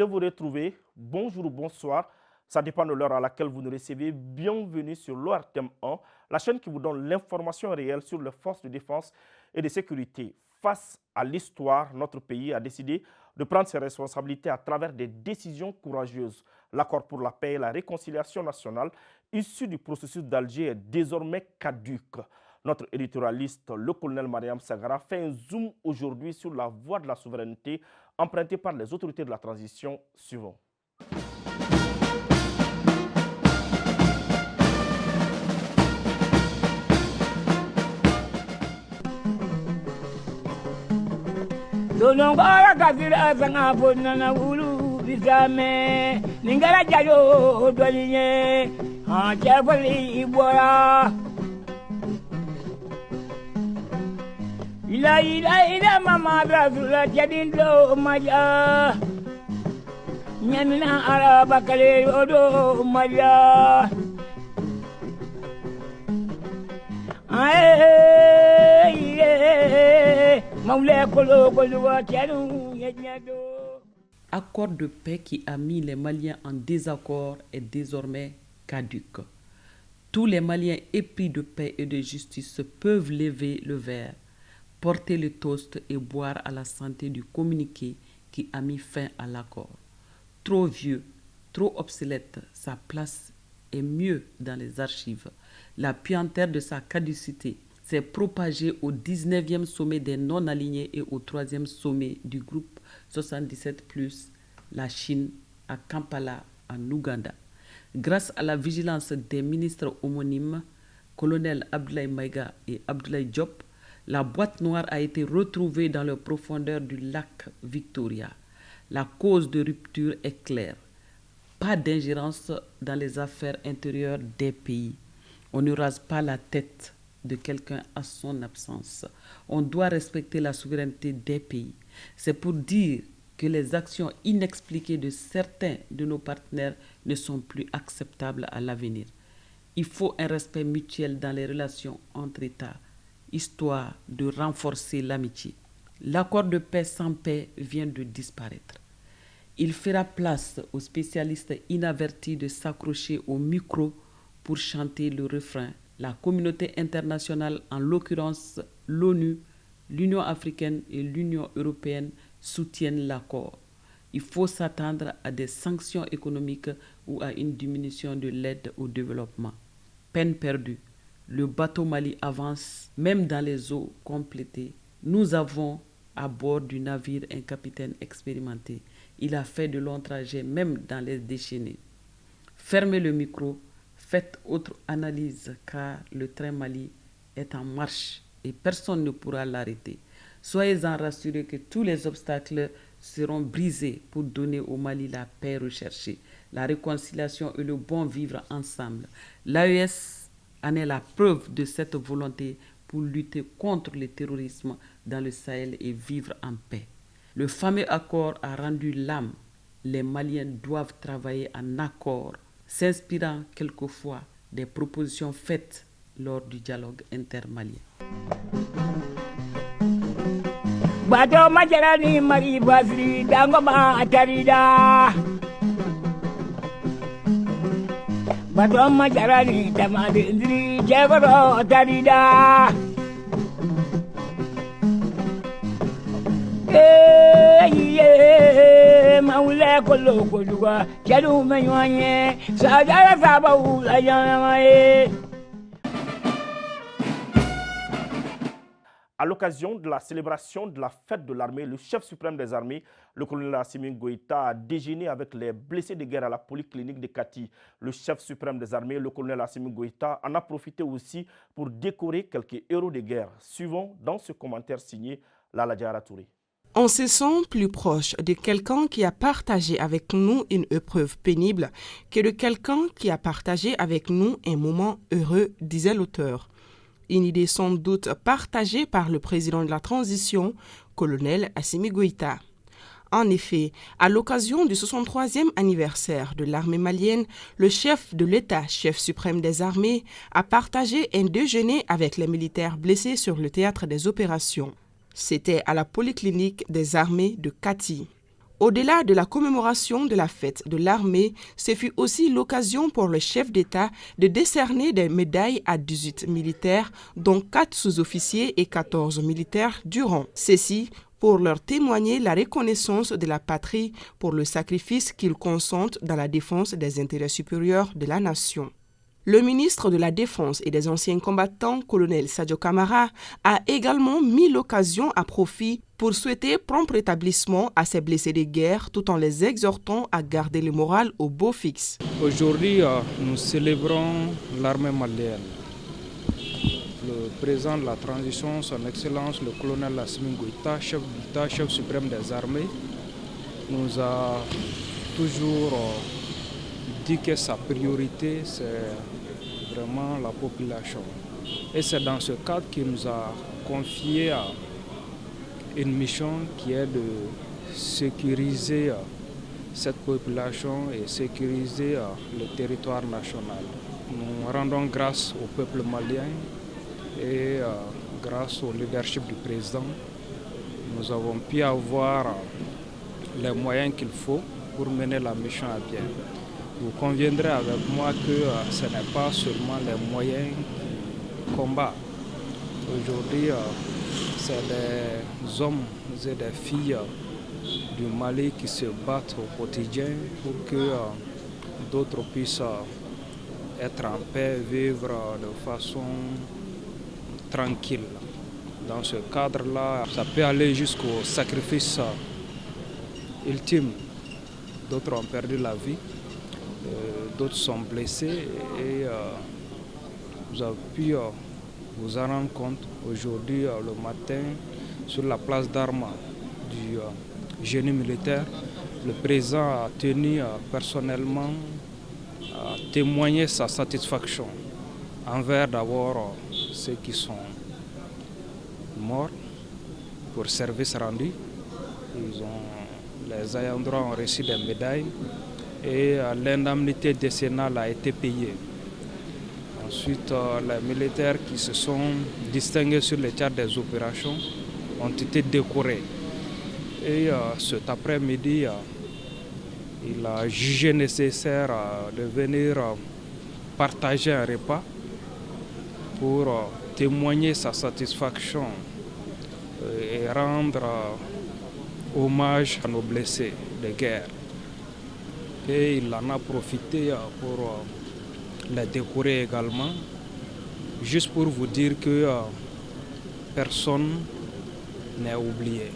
de vous retrouver. Bonjour ou bonsoir. Ça dépend de l'heure à laquelle vous nous recevez. Bienvenue sur l'ORTM 1, la chaîne qui vous donne l'information réelle sur les forces de défense et de sécurité. Face à l'histoire, notre pays a décidé de prendre ses responsabilités à travers des décisions courageuses. L'accord pour la paix et la réconciliation nationale, issu du processus d'Alger, est désormais caduque. Notre éditorialiste, le colonel Mariam Sagara, fait un zoom aujourd'hui sur la voie de la souveraineté empruntée par les autorités de la transition suivante. Donongora kafira sanga bonana wulu bisame ningara jayo dolinye ha chafali ibora ila mama brazula jadindo maja nyamina araba kale odo maja Accord de paix qui a mis les Maliens en désaccord est désormais caduque. Tous les Maliens épris de paix et de justice peuvent lever le verre, porter le toast et boire à la santé du communiqué qui a mis fin à l'accord. Trop vieux, trop obsolète, sa place est mieux dans les archives. La puanteur de sa caducité s'est propagée au 19e sommet des non-alignés et au 3e sommet du groupe 77+, la Chine, à Kampala, en Ouganda. Grâce à la vigilance des ministres homonymes, colonel Abdoulaye Maïga et Abdoulaye Diop, la boîte noire a été retrouvée dans les profondeurs du lac Victoria. La cause de rupture est claire. Pas d'ingérence dans les affaires intérieures des pays. On ne rase pas la tête de quelqu'un à son absence. On doit respecter la souveraineté des pays. C'est pour dire que les actions inexpliquées de certains de nos partenaires ne sont plus acceptables à l'avenir. Il faut un respect mutuel dans les relations entre États, histoire de renforcer l'amitié. L'accord de paix sans paix vient de disparaître. Il fera place aux spécialistes inavertis de s'accrocher au micro pour chanter le refrain. La communauté internationale, en l'occurrence l'ONU, l'Union africaine et l'Union européenne, soutiennent l'accord. Il faut s'attendre à des sanctions économiques ou à une diminution de l'aide au développement. Peine perdue. Le bateau Mali avance, même dans les eaux complétées. Nous avons à bord du navire un capitaine expérimenté. Il a fait de longs trajets, même dans les déchaînés. Fermez le micro. Faites autre analyse car le train Mali est en marche et personne ne pourra l'arrêter. Soyez-en rassurés que tous les obstacles seront brisés pour donner au Mali la paix recherchée, la réconciliation et le bon vivre ensemble. L'AES en est la preuve de cette volonté pour lutter contre le terrorisme dans le Sahel et vivre en paix. Le fameux accord a rendu l'âme. Les Maliens doivent travailler en accord, s'inspirant quelquefois des propositions faites lors du dialogue intermalien. Bato majarani mari basri dangoma atarida Bato majarani tamadi indri jagoro atarida maule kolo koluga chadu menyoanye sajara sabahu ayamaye. À l'occasion de la célébration de la fête de l'armée, le chef suprême des armées, le colonel Assimi Goïta, a déjeuné avec les blessés de guerre à la polyclinique de Kati. Le chef suprême des armées, le colonel Assimi Goïta, en a profité aussi pour décorer quelques héros de guerre. Suivons dans ce commentaire signé Lala Diara Touré. On se sent plus proche de quelqu'un qui a partagé avec nous une épreuve pénible que de quelqu'un qui a partagé avec nous un moment heureux, disait l'auteur. Une idée sans doute partagée par le président de la transition, colonel Assimi Goïta. En effet, à l'occasion du 63e anniversaire de l'armée malienne, le chef de l'État, chef suprême des armées, a partagé un déjeuner avec les militaires blessés sur le théâtre des opérations. C'était à la polyclinique des armées de Kati. Au-delà de la commémoration de la fête de l'armée, ce fut aussi l'occasion pour le chef d'État de décerner des médailles à 18 militaires, dont 4 sous-officiers et 14 militaires du rang. Ceci pour leur témoigner la reconnaissance de la patrie pour le sacrifice qu'ils consentent dans la défense des intérêts supérieurs de la nation. Le ministre de la Défense et des anciens combattants, colonel Sadio Camara, a également mis l'occasion à profit pour souhaiter prompt rétablissement à ces blessés de guerre tout en les exhortant à garder le moral au beau fixe. Aujourd'hui, nous célébrons l'armée malienne. Le président de la transition, son Excellence, le colonel Assimi Goïta, chef d'État, chef suprême des armées, nous a toujours dit que sa priorité, c'est vraiment la population. Et c'est dans ce cadre qu'il nous a confié une mission qui est de sécuriser cette population et sécuriser le territoire national. Nous rendons grâce au peuple malien et grâce au leadership du président, nous avons pu avoir les moyens qu'il faut pour mener la mission à bien. Vous conviendrez avec moi que ce n'est pas seulement les moyens qui combattent. Aujourd'hui, c'est des hommes et des filles du Mali qui se battent au quotidien pour que d'autres puissent être en paix, vivre de façon tranquille. Dans ce cadre-là, ça peut aller jusqu'au sacrifice ultime. D'autres ont perdu la vie, d'autres sont blessés et vous avez pu vous en rendre compte aujourd'hui le matin sur la place d'armes du génie militaire. Le président a tenu personnellement à témoigner sa satisfaction envers d'abord ceux qui sont morts pour service rendu. Les ayants droit ont reçu des médailles et l'indemnité décennale a été payée. Ensuite, les militaires qui se sont distingués sur le théâtre des opérations ont été décorés. Et cet après-midi, il a jugé nécessaire de venir partager un repas pour témoigner sa satisfaction et rendre hommage à nos blessés de guerre. Et il en a profité pour les décorer également, juste pour vous dire que personne n'est oublié.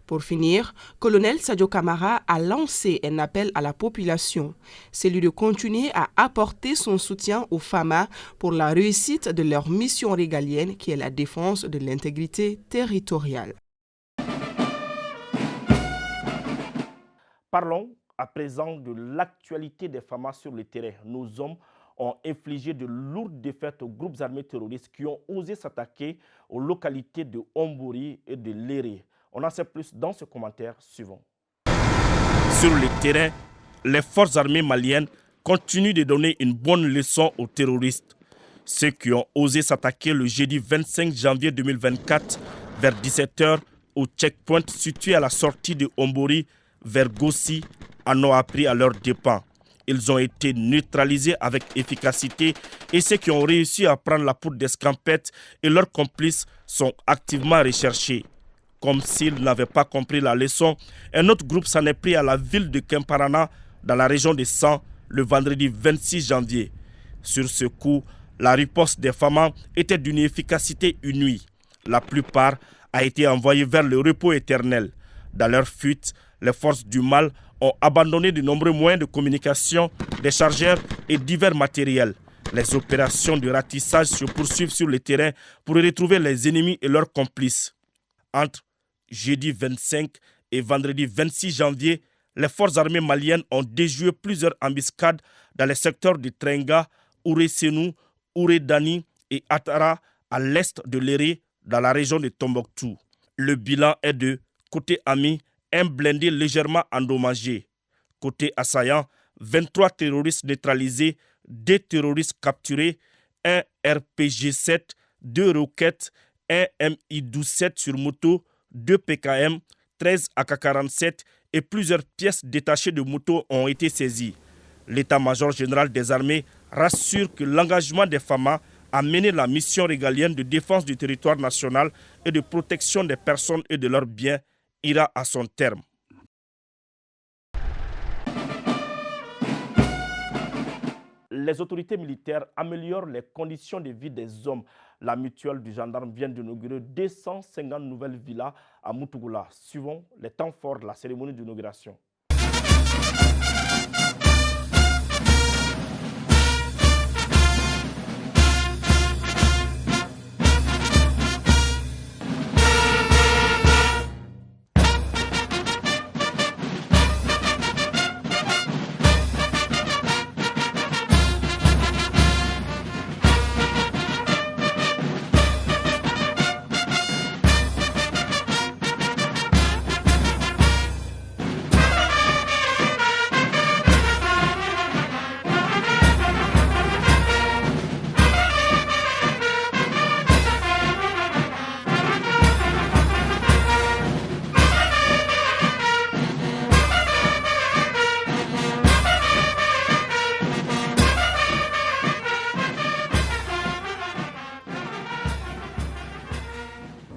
Pour finir, colonel Sadio Camara a lancé un appel à la population, celui de continuer à apporter son soutien aux FAMA pour la réussite de leur mission régalienne qui est la défense de l'intégrité territoriale. Parlons à présent de l'actualité des FAMA sur le terrain. Nos hommes ont infligé de lourdes défaites aux groupes armés terroristes qui ont osé s'attaquer aux localités de Ombori et de Léré. On en sait plus dans ce commentaire suivant. Sur le terrain, les forces armées maliennes continuent de donner une bonne leçon aux terroristes. Ceux qui ont osé s'attaquer le jeudi 25 janvier 2024 vers 17h au checkpoint situé à la sortie de Ombori vers Gossi en ont appris à leurs dépens. Ils ont été neutralisés avec efficacité et ceux qui ont réussi à prendre la poudre d'escampette et leurs complices sont activement recherchés. Comme s'ils n'avaient pas compris la leçon, un autre groupe s'en est pris à la ville de Kemparana dans la région de San le vendredi 26 janvier. Sur ce coup, la riposte des FAMA était d'une efficacité inouïe. La plupart a été envoyée vers le repos éternel. Dans leur fuite, les forces du mal ont abandonné de nombreux moyens de communication, des chargeurs et divers matériels. Les opérations de ratissage se poursuivent sur le terrain pour retrouver les ennemis et leurs complices. Entre jeudi 25 et vendredi 26 janvier, les forces armées maliennes ont déjoué plusieurs embuscades dans les secteurs de Trenga, Ouré-Senou, Ouré-Dani et Atara à l'est de Léré dans la région de Tombouctou. Le bilan est de, côté ami, un blindé légèrement endommagé. Côté assaillant, 23 terroristes neutralisés, 2 terroristes capturés, un RPG-7, 2 roquettes, un MI-12 sur moto, 2 PKM, 13 AK-47 et plusieurs pièces détachées de motos ont été saisies. L'état-major général des armées rassure que l'engagement des FAMA a mené la mission régalienne de défense du territoire national et de protection des personnes et de leurs biens ira à son terme. Les autorités militaires améliorent les conditions de vie des hommes. La mutuelle du gendarme vient d'inaugurer 250 nouvelles villas à Moutougula. Suivons les temps forts de la cérémonie d'inauguration.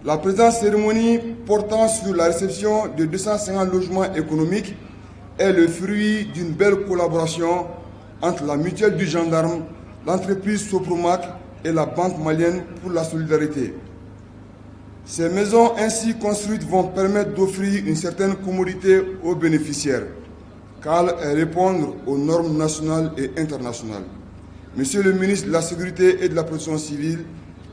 La présente cérémonie portant sur la réception de 250 logements économiques est le fruit d'une belle collaboration entre la mutuelle du gendarme, l'entreprise Sopromac et la Banque malienne pour la solidarité. Ces maisons ainsi construites vont permettre d'offrir une certaine commodité aux bénéficiaires, car elles répondent aux normes nationales et internationales. Monsieur le ministre de la Sécurité et de la Protection civile,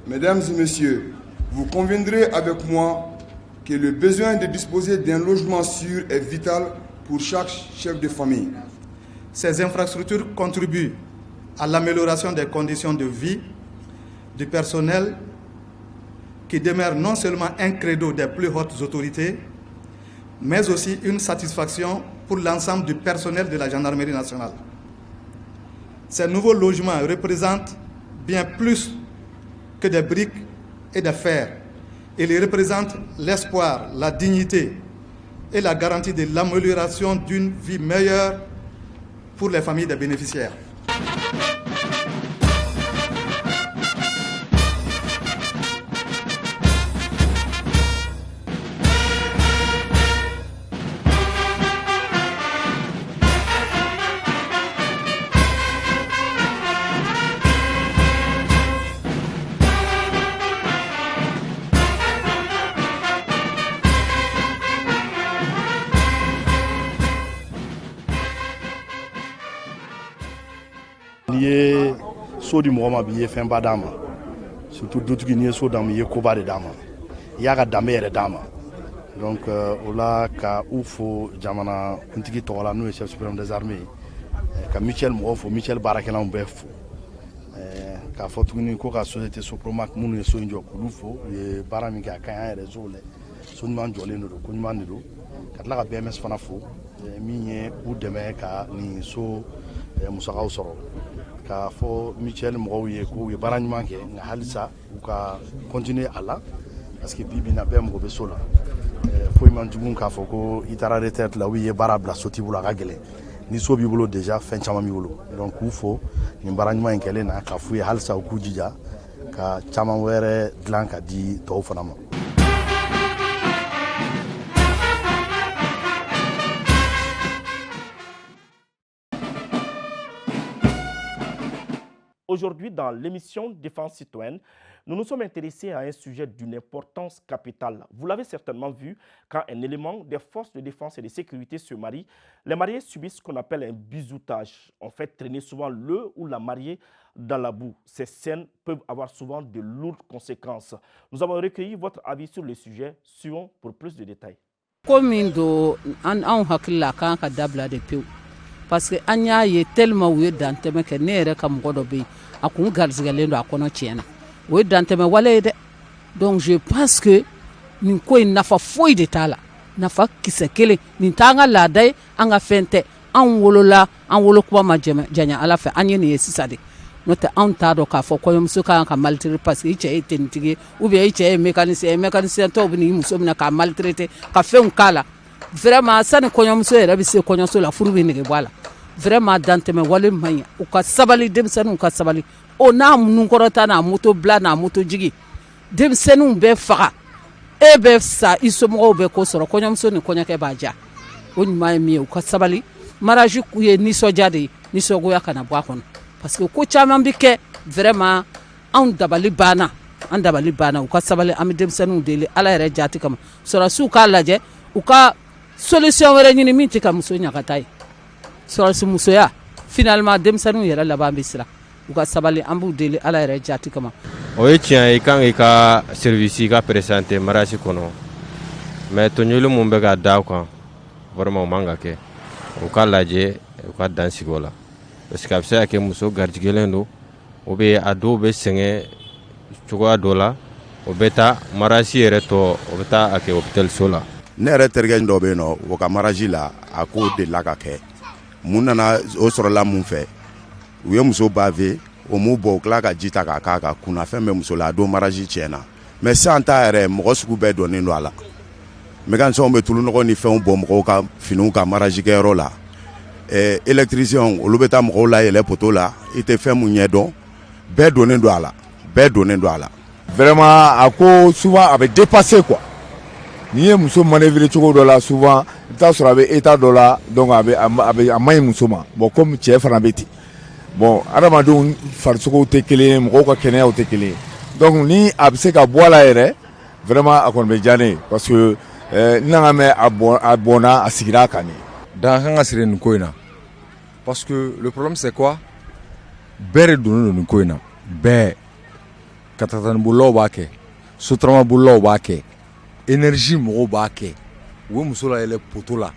Mesdames et Messieurs, vous conviendrez avec moi que le besoin de disposer d'un logement sûr est vital pour chaque chef de famille. Ces infrastructures contribuent à l'amélioration des conditions de vie du personnel qui demeure non seulement un credo des plus hautes autorités, mais aussi une satisfaction pour l'ensemble du personnel de la gendarmerie nationale. Ces nouveaux logements représentent bien plus que des briques et de fer. Il représente l'espoir, la dignité et la garantie de l'amélioration d'une vie meilleure pour les familles des bénéficiaires. N'i ye so di mɔgɔ ma bi i ye fɛnba d'a ma surtout dutigi n'i ye so d'a ma i ye koba de d'a ma i y'a ka danbe yɛrɛ d'a ma donc o la ka u fo jamana kuntigi tɔgɔ la n'o ye chef suprême des armées ka Michel mɔgɔw fo Michel baarakɛlaw bɛɛ fo k'a fɔ tuguni ko ka société Sopromac minnu ye so in jɔ k'olu fo u ye baara min kɛ a ka ɲi an yɛrɛ sow la so ɲuman jɔlen de don ko ɲuman de don ka tila ka BMS fana fo min ye u dɛmɛ ka nin so musakaw sɔrɔ k'a fɔ Michel mɔgɔw ye k'u ye baara ɲuman kɛ nka halisa u ka continuer a la parce que bi bi in na bɛɛ mago bɛ so la foyi man jugu k'a fɔ ko i taara retraite la ou i ye baara bila so t'i bolo a ka gɛlɛn ni so b'i bolo déjà fɛn caman b'i bolo donc k'u fo nin baara ɲuman in kɛlen na k'a f'u ye halisa u k'u jija ka caman wɛrɛ dilan ka di tɔw fana ma. Aujourd'hui, dans l'émission Défense citoyenne, nous nous sommes intéressés à un sujet d'une importance capitale. Vous l'avez certainement vu, quand un élément des forces de défense et de sécurité se marie, les mariés subissent ce qu'on appelle un bizoutage. On fait traîner souvent le ou la mariée dans la boue. Ces scènes peuvent avoir souvent de lourdes conséquences. Nous avons recueilli votre avis sur le sujet. Suivons pour plus de détails. Parce que an y'a ye tellement u ye dantɛmɛ kɛ ne yɛrɛ ka mɔgɔ dɔ bɛ yen a kun garizigɛlen don a kɔnɔ tiɲɛna o ye dantɛmɛ wale ye dɛ donc je pense que nin ko in nafa foyi de t'a la nafa kisɛ kelen nin t'an ka laada ye an ka fɛn tɛ an wolola an wolokuba ma janya ala fɛ an ye nin ye sisan de n'o tɛ anw t'a dɔn k'a fɔ kɔɲɔmuso kan ka maltraiter parce que i cɛ ye tenitigi ye ou bien i cɛ ye mécanicien tɔw bɛ n'i muso minɛ k'a maltraiter ka fɛnw k'a la vraiment sani kɔɲɔmuso yɛrɛ bɛ se kɔɲɔso la furu bɛ nege bɔ a la vraiment dantɛmɛ wale man ɲi u ka sabali denmisɛnninw ka sabali o n'a nunkɔrɔta n'a moto bila n'a moto jigi denmisɛnninw bɛ faga e bɛ sa i somɔgɔw bɛ ko sɔrɔ kɔɲɔmuso ni kɔɲɔkɛ b'a diya o ɲuman ye min ye u ka sabali mariage ye nisɔndiya de ye nisɔngoya kana bɔ a kɔnɔ parce que ko caman bɛ kɛ vraiment anw dabali banna an dabali banna u ka sabali an bɛ denmisɛnninw deli ala yɛrɛ jaati kama sɔrɔsiw k'a lajɛ u ka solution wɛrɛ ɲini min tɛ ka muso ɲagata ye sɔrɔsi musoya finalement denmisɛnninw yɛrɛ laban bɛ siran u ka sabali an b'u deli ala yɛrɛ jaati kama. O ye tiɲɛ ye i kan k'i ka service ka présenter mariage kɔnɔ mais tɔɲɔli mun bɛ ka da o kan vraiment o man ka kɛ u ka lajɛ u ka dan sigi o la parce que a bɛ se ka kɛ muso garijigɛlen don ou bien a dɔw bɛ sɛgɛn cogoya dɔ la o bɛ taa mariage yɛrɛ tɔ o bɛ taa a kɛ hôpital so la. Ne yɛrɛ terikɛ dɔ bɛ yen nɔ o ka mariage la a ko delila ka kɛ mun nana o sɔrɔla mun fɛ u ye muso bave o m'u bɔ u tila ka ji ta k'a k'a kan kunna fɛn bɛ muso la a don mariage tiɲɛna mais sisan ta yɛrɛ mɔgɔ sugu bɛɛ donnen don a la mécanicien bɛ tulunɔgɔ ni fɛnw bɔ mɔgɔw ka finiw ka mariage kɛyɔrɔ la électricien olu bɛ taa mɔgɔw la yɛlɛ poto la i tɛ fɛn mun ɲɛ dɔn bɛɛ donnen don a la bɛɛ donnen don a la. Vraiment a ko souvent a bɛ dépasser quoi n'i ye muso manœuvrer cogo dɔ la souvent i bɛ taa sɔrɔ a bɛ état dɔ la donc a man ɲi muso ma bon comme cɛ fana bɛ ten bon adamadenw farisogow tɛ kelen ye mɔgɔw ka kɛnɛyaw tɛ kelen ye donc ni a bɛ se ka bɔ a la yɛrɛ vraiment a kɔni bɛ diya ne ye parce que n nana mɛn a bɔnna a sigira a kan de. Dan kan ka siri nin ko in na parce que le problème c'est quoi bɛɛ de donnen don nin ko in na bɛɛ katakatanibololaw b'a kɛ sotaramabololaw b'a kɛ énergie mɔgɔw b'a kɛ u ye muso la yɛlɛ poto la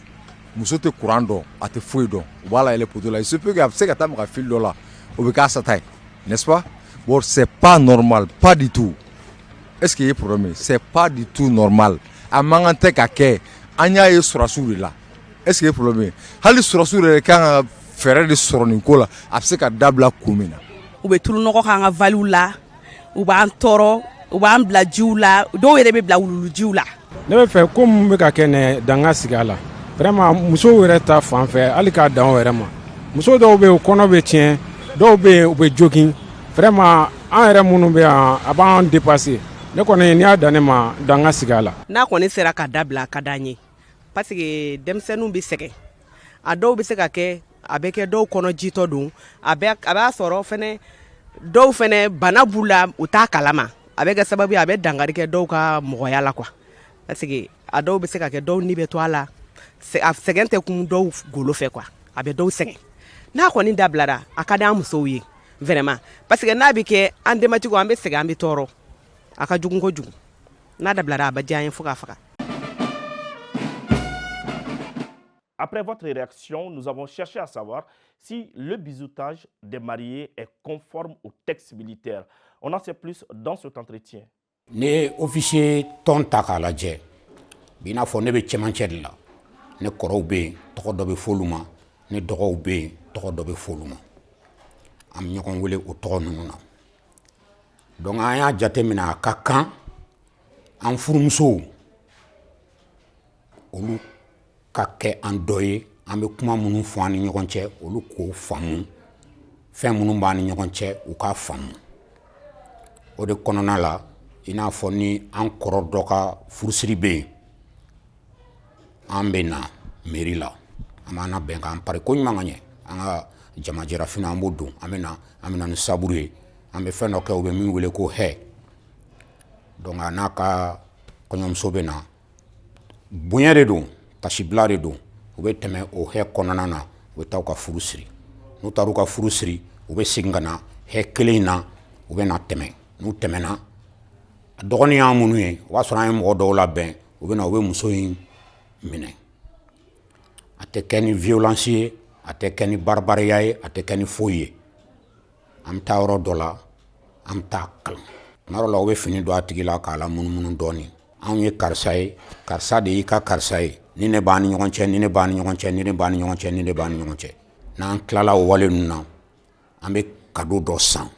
muso tɛ courant dɔn a tɛ foyi dɔn u b'a la yɛlɛ poto la il se peut que a bɛ se ka taa maga fil dɔ la o bɛ k'a sata ye n'est-ce pas bon c'est pas normal pas du tout est-ce que i ye problème ye c'est pas du tout normal a man kan tɛ ka kɛ an y'a ye sɔrɔsiw de la est-ce que i ye problème ye hali sɔrɔsiw yɛrɛ kan ka fɛɛrɛ de sɔrɔ nin ko la a bɛ se ka dabila kun min na. u bɛ tulunɔgɔ k'an ka valiw la u b'an tɔɔrɔ u b'an bila jiw la dɔw yɛrɛ bɛ bila wululu jiw la. ne bɛ fɛ ko mun bɛ ka kɛ ne dan ka sigi a la vraiment musow yɛrɛ ta fan fɛ hali k'a dan o yɛrɛ ma muso dɔw bɛ yen u kɔnɔ bɛ tiɲɛ dɔw bɛ yen u bɛ jogin vraiment an yɛrɛ minnu bɛ yan a b'an dépasser ne kɔni n'i y'a dan ne ma dan ka sigi a la. n'a kɔni sera ka dabila a ka d'an ye parce que denmisɛnninw bɛ sɛgɛn a dɔw bɛ se ka kɛ a bɛ kɛ dɔw kɔnɔ jitɔ don a b'a sɔrɔ fɛnɛ dɔw fɛnɛ bana b'u la u t'a kalama a bɛ kɛ sababu ye a bɛ dankari kɛ dɔw ka mɔgɔya la quoi parce que a dɔw bɛ se ka kɛ dɔw ni bɛ to a la a sɛgɛn tɛ kun dɔw golo fɛ quoi a bɛ dɔw sɛgɛn n'a kɔni dabilara a ka di an musow ye vraiment parce que n'a bɛ kɛ an denbatigiw an bɛ sɛgɛn an bɛ tɔɔrɔ a ka jugu kojugu n'a dabilara a bɛ diya an ye fo k'a faga. Après votre réaction, nous avons cherché à savoir si le bizutage des mariés est conforme au texte militaire. On en sait plus dans cet entretien. Ne officier tɔn ta k'a lajɛ bi n'a fɔ ne bɛ cɛmancɛ de la ne kɔrɔw bɛ yen tɔgɔ dɔ bɛ f'olu ma ne dɔgɔw bɛ yen tɔgɔ dɔ bɛ f'olu ma an bɛ ɲɔgɔn wele o tɔgɔ ninnu na donc an y'a jate minɛ a ka kan an furumusow olu ka kɛ an dɔ ye an bɛ kuma minnu fɔ an ni ɲɔgɔn cɛ olu k'o faamu fɛn minnu b'an ni ɲɔgɔn cɛ u k'a faamu o de kɔnɔna la i n'a fɔ ni an kɔrɔ dɔ ka furusiri bɛ yen an bɛ na mairie la an b'an labɛn k'an pari ko ɲuman ka ɲɛ an ka jamajɛra fini an b'o don an bɛ na ni saburu ye an bɛ fɛn dɔ kɛ u bɛ min wele ko hɛ donc a n'a ka kɔɲɔmuso bɛ na bonya de don tasibila de don u bɛ tɛmɛ o hɛ kɔnɔna na u bɛ taa u ka furu siri n'u taara u ka furu siri u bɛ segin ka na hɛ kelen in na u bɛ na tɛmɛ n'u tɛmɛna a dɔgɔnin y'an minnu ye o b'a sɔrɔ an ye mɔgɔ dɔw labɛn u bɛ na u bɛ muso in minɛ a tɛ kɛ ni violence ye a tɛ kɛ ni barbaria ye a tɛ kɛ ni foyi ye an bɛ taa yɔrɔ dɔ la an bɛ taa kalan tuma dɔ la u bɛ fini don a tigi la k'a la munumunu dɔɔnin anw ye karisa ye karisa de y'i ka karisa ye ni ne b'a ni ɲɔgɔn cɛ ni ne b'a ni ɲɔgɔn cɛ ni ne b'a ni ɲɔgɔn cɛ ni ne b'a ni ɲɔgɔn cɛ n'an tilala o wale ninnu na an bɛ cadeau dɔ san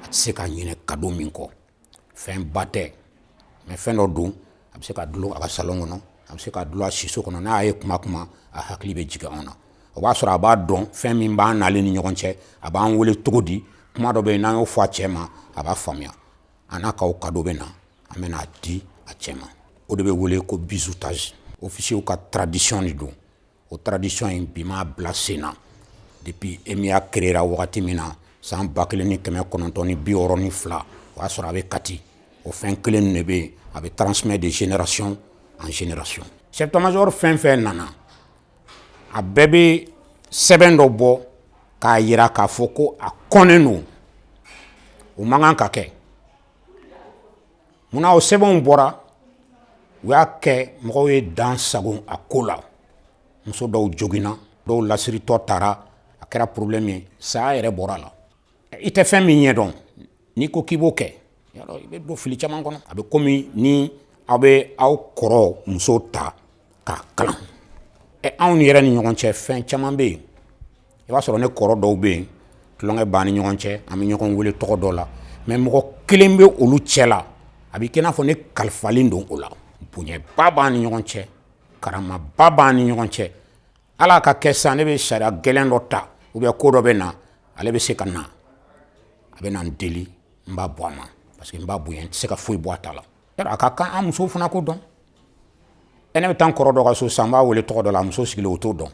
a tɛ se ka ɲinɛ cadeau min kɔ fɛn ba tɛ mais fɛn dɔ don a bɛ se ka dulon a ka salon kɔnɔ a bɛ se ka dulɔ siso kɔnɔ n'a ye kuma kuma a hakili bɛ jigin anw na o b'a sɔrɔ a b'a dɔn fɛn min b'an n'ale ni ɲɔgɔn cɛ a b'an wele cogo di kuma dɔ bɛ yen n'an y'o fɔ a cɛ ma a b'a faamuya a n'a ka o cadeau bɛ na an bɛ n'a di a cɛ ma o de bɛ wele ko bizutage officiers ka tradition de don o tradition in bi m'a bila sen na depuis EMIA créera wagati min na san 1962 o y'a sɔrɔ a bɛ kati o fɛn kelen de bɛ yen a bɛ transmettre de génération en génération chef d'état-major fɛn fɛn nana a bɛɛ bɛ sɛbɛn dɔ bɔ k'a yira k'a fɔ ko a kɔnnen don o man kan ka kɛ munna o sɛbɛnw bɔra u y'a kɛ mɔgɔw ye dan sago a ko la muso dɔw joginna dɔw lasiritɔ taara a kɛra problème ye saya yɛrɛ bɔra la i tɛ fɛn min ɲɛdɔn n'i ko k'i b'o kɛ i bɛ don fili caman kɔnɔ a bɛ komi ni aw bɛ aw kɔrɔ muso ta k'a kalan anw yɛrɛ ni ɲɔgɔn cɛ fɛn caman bɛ yen i b'a sɔrɔ ne kɔrɔ dɔw bɛ yen tulonkɛ b'an ni ɲɔgɔn cɛ an bɛ ɲɔgɔn wele tɔgɔ dɔ la mais mɔgɔ kelen bɛ olu cɛ la a bɛ kɛ i n'a fɔ ne kalifalen don o la bonyaba b'an ni ɲɔgɔn cɛ karamaba b'an ni ɲɔgɔn cɛ ala ka kɛ sisan ne bɛ sariya gɛlɛn dɔ ta ou bien ko dɔ bɛ na ale bɛ se ka na a bɛ na n deli n b'a bɔ a ma parce que n b'a bonya n tɛ se ka foyi bɔ a ta la a ka kan an musow fana ko dɔn ne bɛ taa n kɔrɔ dɔ ka so sisan n b'a wele tɔgɔ dɔ la a muso sigilen o t'o dɔn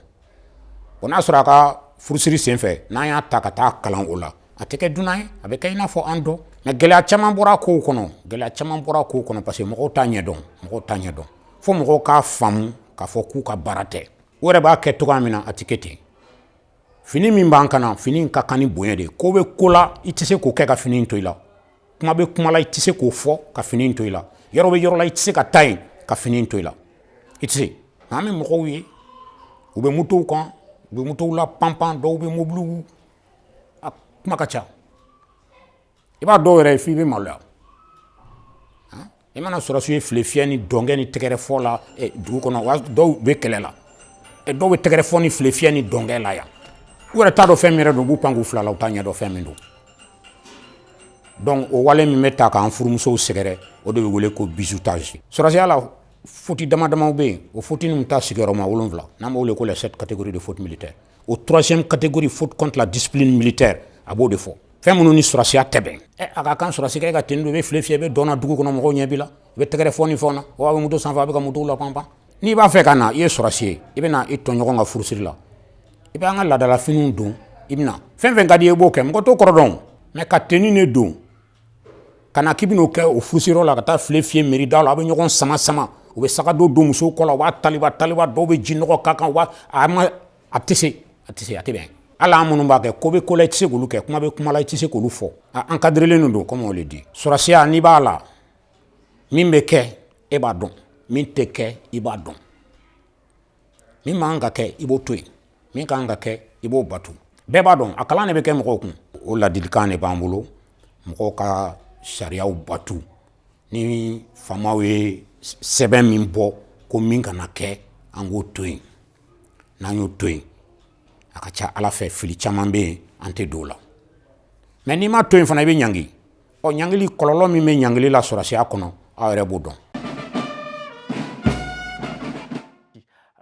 bon n'a sɔrɔ a ka furusiri sen fɛ n'an y'a ta ka taa kalan o la a tɛ kɛ dunan ye a bɛ kɛ i n'a fɔ an dɔn mais gɛlɛya caman bɔra kow kɔnɔ parce que mɔgɔw t'a ɲɛdɔn fo mɔgɔw k'a faamu k'a fɔ k'u ka baara tɛ o yɛrɛ b'a kɛ cogoya min na a tɛ kɛ ten fini min b'an kana fini in ka kan ni bonya de ko bɛ ko la i tɛ se k'o kɛ ka fini in to i la kuma bɛ kuma la i tɛ se k'o fɔ ka fini in to i la yɔrɔ bɛ yɔrɔ la i tɛ se ka taa yen ka fini in to i la i tɛ se an bɛ mɔgɔw ye u bɛ motow kan u bɛ motow la panpan dɔw bɛ mobiliw a kuma ka ca i b'a dɔw yɛrɛ f'i bɛ maloya i mana sɔrɔsiw ye file fiyɛ ni dɔnkɛ ni tɛgɛrɛfɔ la dugu kɔnɔ dɔw bɛ kɛlɛ la dɔw bɛ tɛgɛrɛfɔ ni file fiyɛ ni dɔnkɛ la yan u yɛrɛ t'a dɔn fɛn min yɛrɛ don u b'u pan k'u fila la u t'a ɲɛdɔn fɛn min don donc o wale min bɛ ta k'an furumusow sɛgɛrɛ o de bɛ wele ko bizutage sɔrɔsiya la faute dama damaw bɛ yen o faute ninnu ta sigiyɔrɔma 7 n'an b'o wele ko les 7 catégories de faute militaire o 3e catégorie faute contre la discipline militaire a b'o de fɔ fɛn minnu ni sɔrɔsiya tɛ bɛn a ka kan sɔrɔsikɛ e ka tenue don i bɛ file fiyɛ i bɛ dɔn na dugu kɔnɔ mɔgɔw ɲɛ b'i la i bɛ tɛgɛrɛfɔ ni fɛnw na o b'a bɛ moto sanfɛ a bɛ ka motow la panpan n'i b'a fɛ ka na i ye sɔrɔsi ye i bɛ na i tɔɲɔgɔn ka furusiri la i bɛ an ka laadalafiniw don i bɛ na fɛn fɛn ka di i b'o kɛ mɔgɔ t'o kɔrɔ dɔn mais ka tenue ne don ka na k'i bɛn'o kɛ o furusiyɔrɔ la ka taa file fiyɛ mairie da la a bɛ ɲɔgɔn sama sama u bɛ sagadon don musow kɔ la u b'a taliba dɔw bɛ ji nɔgɔ k'a kan a tɛ se a tɛ bɛn hali an minnu b'a kɛ ko bɛ ko la i tɛ se k'olu kɛ kuma bɛ kuma la i tɛ se k'olu fɔ an cadrelen don comme on le dit sɔrɔsiya n'i b'a la min bɛ kɛ e b'a dɔn min tɛ kɛ i b'a dɔn min man ka kɛ i b'o to yen min kan ka kɛ i b'o batu bɛɛ b'a dɔn a kalan de bɛ kɛ mɔgɔw kun o ladilikan de b'an bolo mɔgɔw ka sariyaw batu ni faamaw ye sɛbɛn min bɔ ko min kana kɛ an k'o to yen n'an y'o to yen a ka ca ala fɛ fili caman bɛ yen an tɛ don o la mais n'i ma to yen fana i bɛ ɲangi ɲangili kɔlɔlɔ min bɛ ɲangili la sɔrɔsiya kɔnɔ aw yɛrɛ b'o dɔn.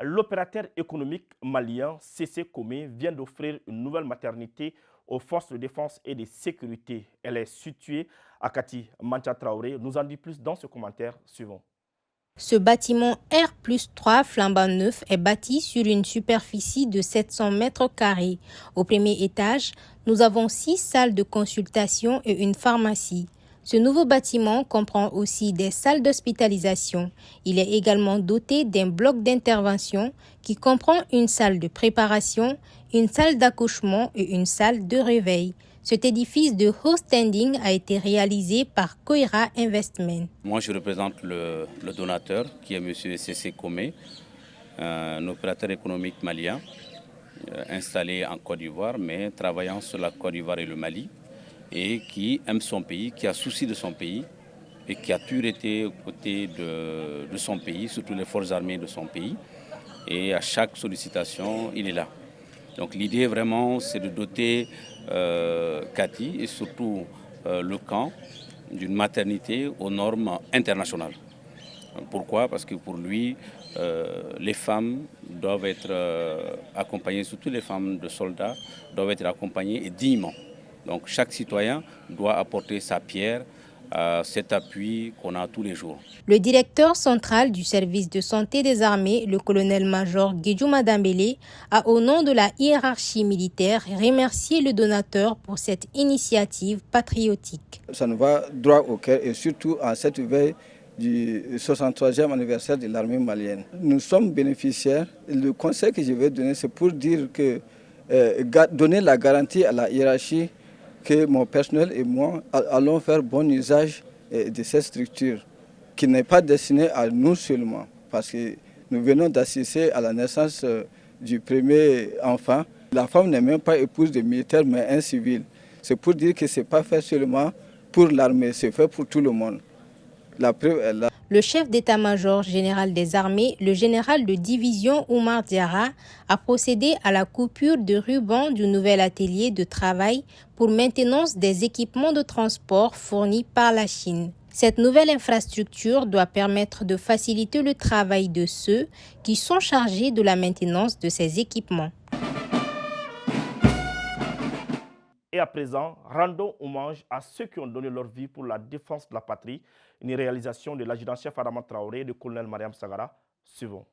L'opérateur économique malien CC Comé vient d'offrir une nouvelle maternité aux forces de défense et de sécurité. Elle est située à Kati. Mancha Traoré nous en dit plus dans ce commentaire suivant. Ce bâtiment R+3 flambant neuf est bâti sur une superficie de 700 mètres carrés. Au premier étage, nous avons 6 salles de consultation et une pharmacie. Ce nouveau bâtiment comprend aussi des salles d'hospitalisation. Il est également doté d'un bloc d'intervention qui comprend une salle de préparation, une salle d'accouchement et une salle de réveil. Cet édifice de haut standing a été réalisé par Koira Investment. Moi, je représente le donateur qui est M. CC Comé, un opérateur économique malien installé en Côte d'Ivoire, mais travaillant sur la Côte d'Ivoire et le Mali, et qui aime son pays, qui a souci de son pays et qui a toujours été aux côtés de son pays, surtout les forces armées de son pays. Et à chaque sollicitation, il est là. Donc l'idée vraiment, c'est de doter Kati et surtout le camp d'une maternité aux normes internationales. Pourquoi? Parce que pour lui, les femmes doivent être accompagnées, surtout les femmes de soldats, doivent être accompagnées et dignement. Donc chaque citoyen doit apporter sa pierre à cet appui qu'on a tous les jours. Le directeur central du service de santé des armées, le colonel-major Guédjou Madambélé, a au nom de la hiérarchie militaire remercié le donateur pour cette initiative patriotique. Ça nous va droit au cœur et surtout à cette veille du 63e anniversaire de l'armée malienne. Nous sommes bénéficiaires. Le conseil que je vais donner, c'est pour dire que donner la garantie à la hiérarchie que mon personnel et moi allons faire bon usage de cette structure qui n'est pas destinée à nous seulement, parce que nous venons d'assister à la naissance du premier enfant. La femme n'est même pas épouse de militaire, mais un civil. C'est pour dire que ce n'est pas fait seulement pour l'armée, c'est fait pour tout le monde. La preuve est là. Le chef d'état-major général des armées, le général de division Oumar Diarra, a procédé à la coupure de ruban du nouvel atelier de travail pour maintenance des équipements de transport fournis par la Chine. Cette nouvelle infrastructure doit permettre de faciliter le travail de ceux qui sont chargés de la maintenance de ces équipements. Et à présent, rendons hommage à ceux qui ont donné leur vie pour la défense de la patrie. Une réalisation de l'adjudant-chef Adama Traoré et du colonel Mariam Sagara. Suivons.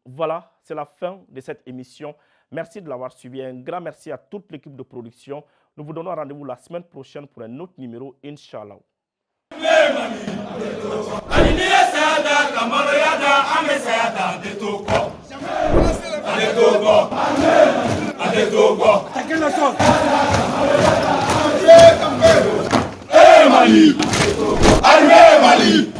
Voilà, c'est la fin de cette émission. Merci de l'avoir suivi. Un grand merci à toute l'équipe de production. Nous vous donnons rendez-vous la semaine prochaine pour un autre numéro, Inch'Allah. Mali, Mali.